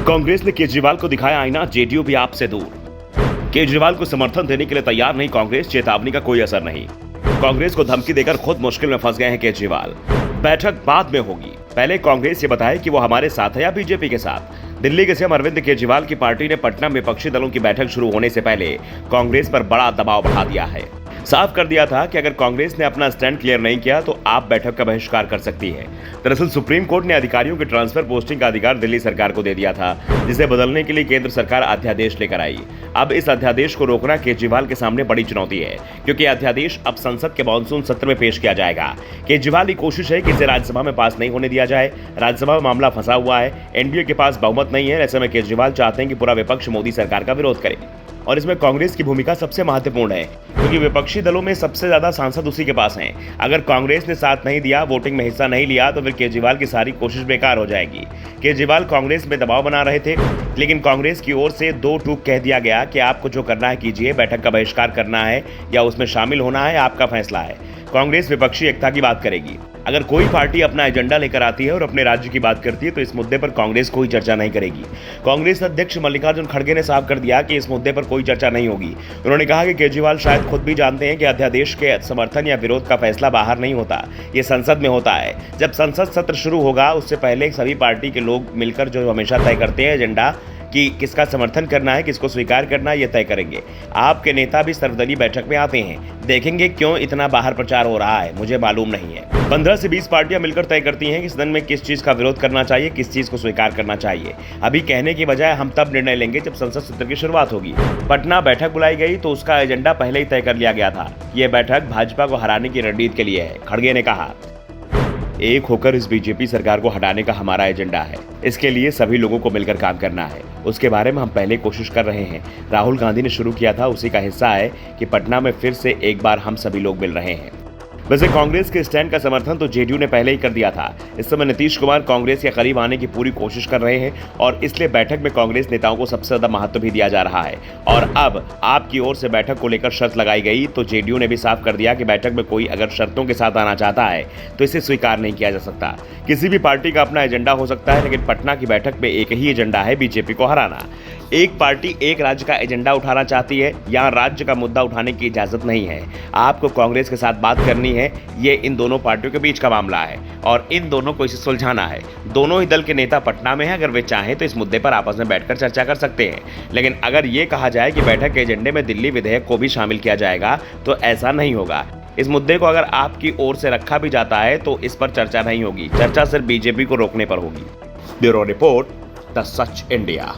कांग्रेस ने केजरीवाल को दिखाया आईना, जेडीयू भी आपसे दूर। केजरीवाल को समर्थन देने के लिए तैयार नहीं कांग्रेस, चेतावनी का कोई असर नहीं। कांग्रेस को धमकी देकर खुद मुश्किल में फंस गए हैं केजरीवाल। बैठक बाद में होगी, पहले कांग्रेस ये बताए कि वो हमारे साथ है या बीजेपी के साथ। दिल्ली के सीएम अरविंद केजरीवाल की पार्टी ने पटना में विपक्षी दलों की बैठक शुरू होने से पहले कांग्रेस पर बड़ा दबाव बढ़ा दिया है। साफ कर दिया था कि अगर कांग्रेस ने अपना स्टैंड क्लियर नहीं किया तो आप बैठक का बहिष्कार कर सकती है। दरअसल सुप्रीम कोर्ट ने अधिकारियों के ट्रांसफर पोस्टिंग का अधिकार दिल्ली सरकार को दे दिया था, जिसे बदलने के लिए केंद्र सरकार अध्यादेश लेकर आई। अब इस अध्यादेश को रोकना केजरीवाल के सामने बड़ी चुनौती है, क्योंकि अध्यादेश अब संसद के मॉनसून सत्र में पेश किया जाएगा। केजरीवाल की कोशिश है कि इसे राज्यसभा में पास नहीं होने दिया जाए। राज्यसभा में मामला फंसा हुआ है, एनडीए के पास बहुमत नहीं है। ऐसे में केजरीवाल चाहते हैं कि पूरा विपक्ष मोदी सरकार का विरोध करे, और इसमें कांग्रेस की भूमिका सबसे महत्वपूर्ण है, क्योंकि विपक्षी दलों में सबसे ज्यादा सांसद उसी के पास हैं। अगर कांग्रेस ने साथ नहीं दिया, वोटिंग में हिस्सा नहीं लिया, तो फिर केजरीवाल की सारी कोशिश बेकार हो जाएगी। केजरीवाल कांग्रेस में दबाव बना रहे थे, लेकिन कांग्रेस की ओर से दो टूक कह दिया गया कि आपको जो करना है कीजिए, बैठक का बहिष्कार करना है या उसमें शामिल होना है, आपका फैसला है। कांग्रेस विपक्षी एकता की बात करेगी। अगर कोई पार्टी अपना एजेंडा लेकर आती है और अपने राज्य की बात करती है तो इस मुद्दे पर कांग्रेस कोई चर्चा नहीं करेगी। कांग्रेस अध्यक्ष मल्लिकार्जुन खड़गे ने साफ कर दिया कि इस मुद्दे पर कोई चर्चा नहीं होगी। उन्होंने कहा कि केजरीवाल शायद खुद भी जानते हैं कि अध्यादेश के समर्थन या विरोध का फैसला बाहर नहीं होता, ये संसद में होता है। जब संसद सत्र शुरू होगा, उससे पहले सभी पार्टी के लोग मिलकर जो हमेशा तय करते हैं एजेंडा कि किसका समर्थन करना है, किसको स्वीकार करना है, ये तय करेंगे। आपके नेता भी सर्वदलीय बैठक में आते हैं, देखेंगे क्यों इतना बाहर प्रचार हो रहा है, मुझे मालूम नहीं है। 15 से 20 पार्टियां मिलकर तय करती हैं कि सदन में किस चीज का विरोध करना चाहिए, किस चीज को स्वीकार करना चाहिए। अभी कहने की बजाय हम तब निर्णय लेंगे जब संसद सत्र की शुरुआत होगी। पटना बैठक बुलाई गई तो उसका एजेंडा पहले ही तय कर लिया गया था। ये बैठक भाजपा को हराने की रणनीति के लिए है, खड़गे ने कहा। एक होकर इस बीजेपी सरकार को हटाने का हमारा एजेंडा है। इसके लिए सभी लोगों को मिलकर काम करना है। उसके बारे में हम पहले कोशिश कर रहे हैं। राहुल गांधी ने शुरू किया था, उसी का हिस्सा है कि पटना में फिर से एक बार हम सभी लोग मिल रहे हैं। वैसे कांग्रेस के स्टैंड का समर्थन तो जेडीयू ने पहले ही कर दिया था। इस समय नीतीश कुमार कांग्रेस के करीब आने की पूरी कोशिश कर रहे हैं, और इसलिए बैठक में कांग्रेस नेताओं को सबसे ज्यादा महत्व भी दिया जा रहा है। और अब आपकी ओर से बैठक को लेकर शर्त लगाई गई तो जेडीयू ने भी साफ कर दिया कि बैठक में कोई अगर शर्तों के साथ आना चाहता है तो इसे स्वीकार नहीं किया जा सकता। किसी भी पार्टी का अपना एजेंडा हो सकता है, लेकिन पटना की बैठक में एक ही एजेंडा है, बीजेपी को हराना। एक पार्टी एक राज्य का एजेंडा उठाना चाहती है, यहाँ राज्य का मुद्दा उठाने की इजाजत नहीं है। आपको कांग्रेस के साथ बात करनी है, ये इन दोनों पार्टियों के बीच का मामला है और इन दोनों को इसे सुलझाना है। दोनों ही दल के नेता पटना में हैं, अगर वे चाहें तो इस मुद्दे पर आपस में बैठकर चर्चा कर सकते हैं। लेकिन अगर ये कहा जाए कि बैठक के एजेंडे में दिल्ली विधेयक को भी शामिल किया जाएगा तो ऐसा नहीं होगा। इस मुद्दे को अगर आपकी ओर से रखा भी जाता है तो इस पर चर्चा नहीं होगी, चर्चा सिर्फ बीजेपी को रोकने पर होगी। Bureau report, the such India.